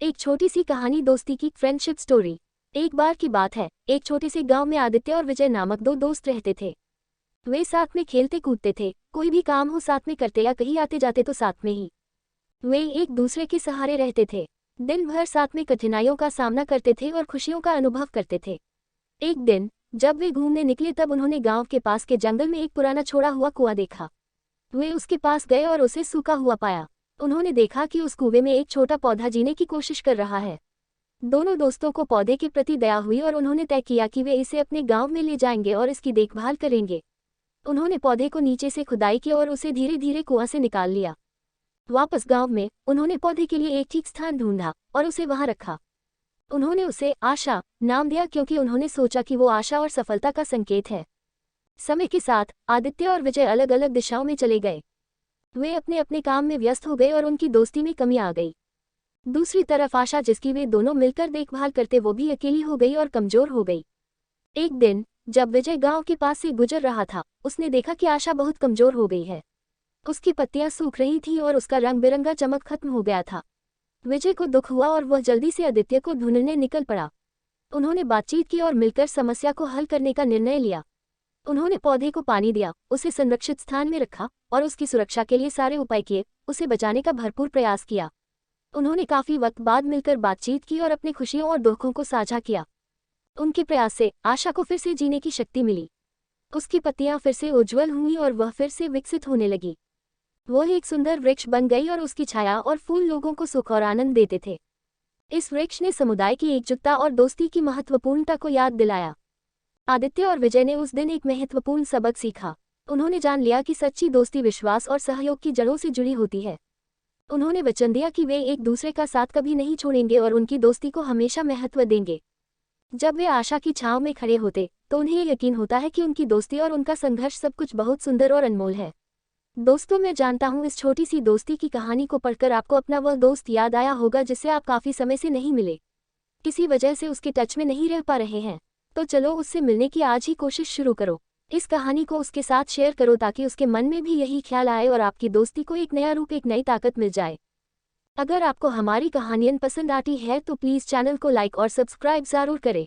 एक छोटी सी कहानी, दोस्ती की फ्रेंडशिप स्टोरी। एक बार की बात है, एक छोटे से गांव में आदित्य और विजय नामक दो दोस्त रहते थे। वे साथ में खेलते कूदते थे, कोई भी काम हो साथ में करते या कहीं आते जाते तो साथ में ही। वे एक दूसरे के सहारे रहते थे, दिन भर साथ में कठिनाइयों का सामना करते थे और खुशियों का अनुभव करते थे। एक दिन जब वे घूमने निकले तब उन्होंने गांव के पास के जंगल में एक पुराना छोड़ा हुआ कुआं देखा। वे उसके पास गए और उसे सूखा हुआ पाया। उन्होंने देखा कि उस कुएं में एक छोटा पौधा जीने की कोशिश कर रहा है। दोनों दोस्तों को पौधे के प्रति दया हुई और उन्होंने तय किया कि वे इसे अपने गांव में ले जाएंगे और इसकी देखभाल करेंगे। उन्होंने पौधे को नीचे से खुदाई की और उसे धीरे धीरे कुआं से निकाल लिया। वापस गांव में उन्होंने पौधे के लिए एक ठीक स्थान ढूंढा और उसे वहां रखा। उन्होंने उसे आशा नाम दिया क्योंकि उन्होंने सोचा कि वो आशा और सफलता का संकेत है। समय के साथ आदित्य और विजय अलग अलग दिशाओं में चले गए। वे अपने अपने काम में व्यस्त हो गए और उनकी दोस्ती में कमी आ गई। दूसरी तरफ आशा, जिसकी वे दोनों मिलकर देखभाल करते, वो भी अकेली हो गई और कमजोर हो गई। एक दिन जब विजय गांव के पास से गुजर रहा था, उसने देखा कि आशा बहुत कमजोर हो गई है। उसकी पत्तियां सूख रही थीं और उसका रंग बिरंगा चमक खत्म हो गया था। विजय को दुख हुआ और वह जल्दी से आदित्य को ढूंढने निकल पड़ा। उन्होंने बातचीत की और मिलकर समस्या को हल करने का निर्णय लिया। उन्होंने पौधे को पानी दिया, उसे संरक्षित स्थान में रखा और उसकी सुरक्षा के लिए सारे उपाय किए, उसे बचाने का भरपूर प्रयास किया। उन्होंने काफी वक्त बाद मिलकर बातचीत की और अपनी खुशियों और दुखों को साझा किया। उनके प्रयास से आशा को फिर से जीने की शक्ति मिली। उसकी पत्तियां फिर से उज्ज्वल हुईं और वह फिर से विकसित होने लगी। वह एक सुंदर वृक्ष बन गई और उसकी छाया और फूल लोगों को सुख और आनंद देते थे। इस वृक्ष ने समुदाय की एकजुटता और दोस्ती की महत्वपूर्णता को याद दिलाया। आदित्य और विजय ने उस दिन एक महत्वपूर्ण सबक सीखा। उन्होंने जान लिया कि सच्ची दोस्ती विश्वास और सहयोग की जड़ों से जुड़ी होती है। उन्होंने वचन दिया कि वे एक दूसरे का साथ कभी नहीं छोड़ेंगे और उनकी दोस्ती को हमेशा महत्व देंगे। जब वे आशा की छांव में खड़े होते तो उन्हें यकीन होता है कि उनकी दोस्ती और उनका संघर्ष सब कुछ बहुत सुंदर और अनमोल है। दोस्तों, मैं जानता हूँ इस छोटी सी दोस्ती की कहानी को पढ़कर आपको अपना वह दोस्त याद आया होगा जिससे आप काफी समय से नहीं मिले, किसी वजह से उसके टच में नहीं रह पा रहे हैं। तो चलो उससे मिलने की आज ही कोशिश शुरू करो। इस कहानी को उसके साथ शेयर करो ताकि उसके मन में भी यही ख्याल आए और आपकी दोस्ती को एक नया रूप, एक नई ताकत मिल जाए। अगर आपको हमारी कहानियां पसंद आती है तो प्लीज़ चैनल को लाइक और सब्सक्राइब ज़रूर करें।